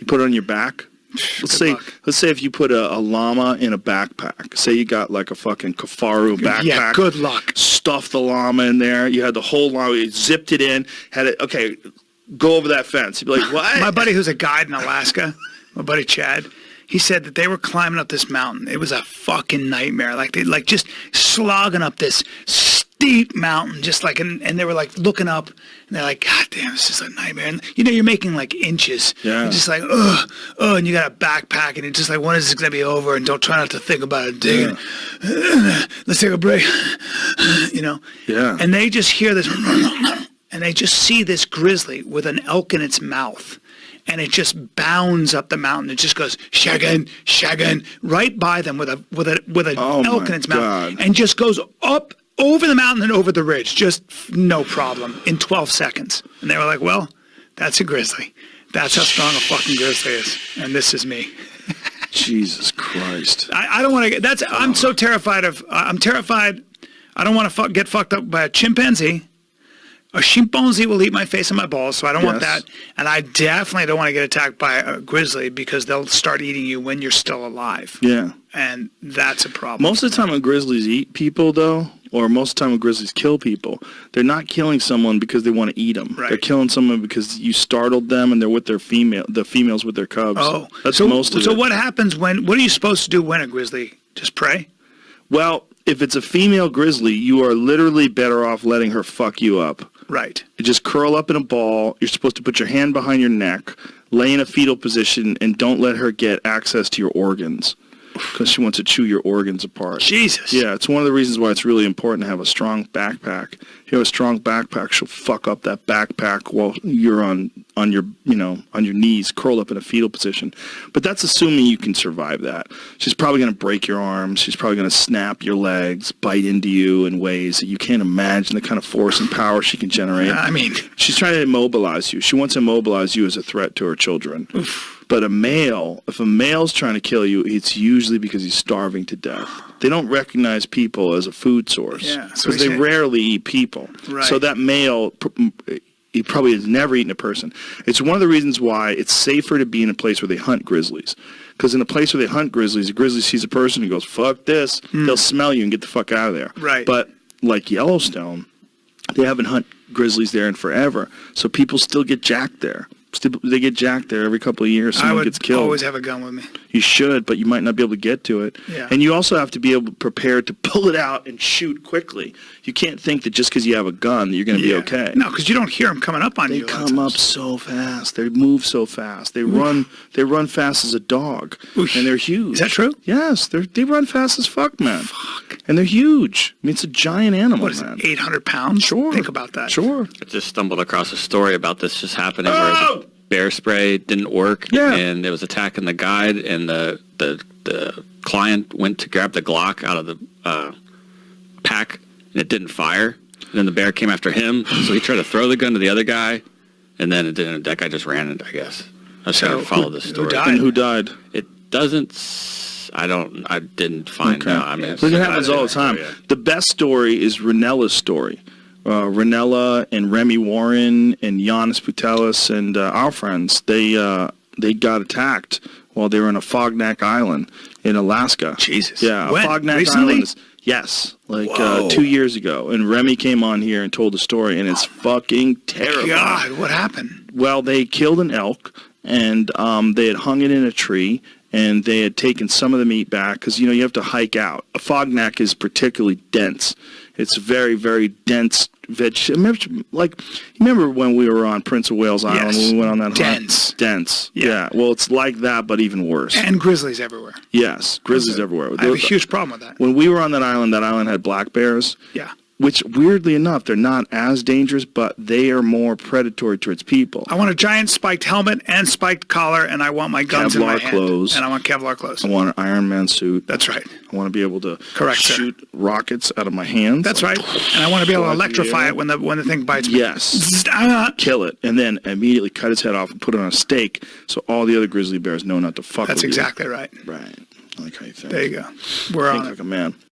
You put it on your back. Let's say if you put a llama in a backpack. Say you got like a fucking Kafaru backpack. Yeah, good luck. Stuff the llama in there. You had the whole llama. You zipped it in. Had it. Okay, go over that fence. You'd be like, what? My buddy who's a guide in Alaska, my buddy Chad, he said that they were climbing up this mountain. It was a fucking nightmare. Like they just slogging up this steep mountain, just like, and they were like looking up, and they're like, God damn, this is a nightmare. And you know, you're making like inches. Yeah. You're just like, and you got a backpack, and it's just like, when is this gonna be over? And don't try not to think about it. Digging. Yeah. Let's take a break. You know. Yeah. And they just hear this, and they just see this grizzly with an elk in its mouth. And it just bounds up the mountain. It just goes shaggin, right by them with a elk in its mouth, and just goes up over the mountain and over the ridge, just no problem in 12 seconds. And they were like, "Well, that's a grizzly. That's how strong a fucking grizzly is." And this is me. Jesus Christ! I don't want to get. That's. I'm so terrified of. I'm terrified. I don't want to get fucked up by a chimpanzee. A chimpanzee will eat my face and my balls, so I don't want that. And I definitely don't want to get attacked by a grizzly because they'll start eating you when you're still alive. Yeah. And that's a problem. Most of the time when grizzlies eat people, though, or most of the time when grizzlies kill people, they're not killing someone because they want to eat them. Right. They're killing someone because you startled them and they're with their the females with their cubs. Oh. That's most of it. So what happens what are you supposed to do when a grizzly? Just pray? Well, if it's a female grizzly, you are literally better off letting her fuck you up. Right. You just curl up in a ball. You're supposed to put your hand behind your neck, lay in a fetal position, and don't let her get access to your organs because she wants to chew your organs apart. Jesus. Yeah, it's one of the reasons why it's really important to have a strong backpack. If you have a strong backpack, she'll fuck up that backpack while you're on your knees, curled up in a fetal position. But that's assuming you can survive that. She's probably going to break your arms. She's probably going to snap your legs, bite into you in ways that you can't imagine the kind of force and power she can generate. I mean, she's trying to immobilize you. She wants to immobilize you as a threat to her children. Oof. But if a male's trying to kill you, it's usually because he's starving to death. They don't recognize people as a food source because they rarely eat people. Right. So that male, he probably has never eaten a person. It's one of the reasons why it's safer to be in a place where they hunt grizzlies. Because in a place where they hunt grizzlies, a grizzly sees a person and goes, fuck this. They'll smell you and get the fuck out of there. Right. But like Yellowstone, they haven't hunted grizzlies there in forever. So people still get jacked there. They get jacked there every couple of years. Someone gets killed. I would always have a gun with me. You should, but you might not be able to get to it. Yeah. And you also have to be able to prepare to pull it out and shoot quickly. You can't think that just because you have a gun that you're going to be okay. No, because you don't hear them coming up on you. you. They come up so fast. They move so fast. They run. They run fast as a dog, and they're huge. Is that true? Yes, they run fast as fuck, man. Fuck. And they're huge. I mean, it's a giant animal. What is man. it? 800 pounds. Sure. Think about that. Sure. I just stumbled across a story about this just happening where the bear spray didn't work, and it was attacking the guide, and the client went to grab the Glock out of the pack, and it didn't fire. And then the bear came after him, so he tried to throw the gun to the other guy, and then it didn't. That guy just ran it, I guess. I was trying to follow this story. Who died? And who died? It doesn't. I didn't find out. I mean, it happens all the time. The best story is Ranella's story. Ranella and Remy Warren and Giannis Putelis and our friends, they got attacked while they were on a Fognak Island in Alaska. Jesus. Yeah, when? Fognak Recently? Island. Yes, like 2 years ago. And Remy came on here and told the story, and it's fucking terrible. God, what happened? Well, they killed an elk, and they had hung it in a tree, and they had taken some of the meat back because, you have to hike out. A Fognak is particularly dense. It's very, very dense remember when we were on Prince of Wales Island when we went on that hunt? Dense. Yeah. Well, it's like that, but even worse. And grizzlies everywhere. Yes, grizzlies everywhere. I have a huge problem with that. When we were on that island had black bears. Yeah. Which, weirdly enough, they're not as dangerous, but they are more predatory towards people. I want a giant spiked helmet and spiked collar, and I want my guns in my hand. Clothes. And I want Kevlar clothes. I want an Iron Man suit. That's right. I want to be able to shoot sir. rockets out of my hands. That's right. And I want to be able to electrify it when the thing bites me. Yes. Kill it, and then immediately cut its head off and put it on a stake so all the other grizzly bears know not to fuck with you. That's exactly right. Right. I like how you think. There you go. We're on it. Think like a man.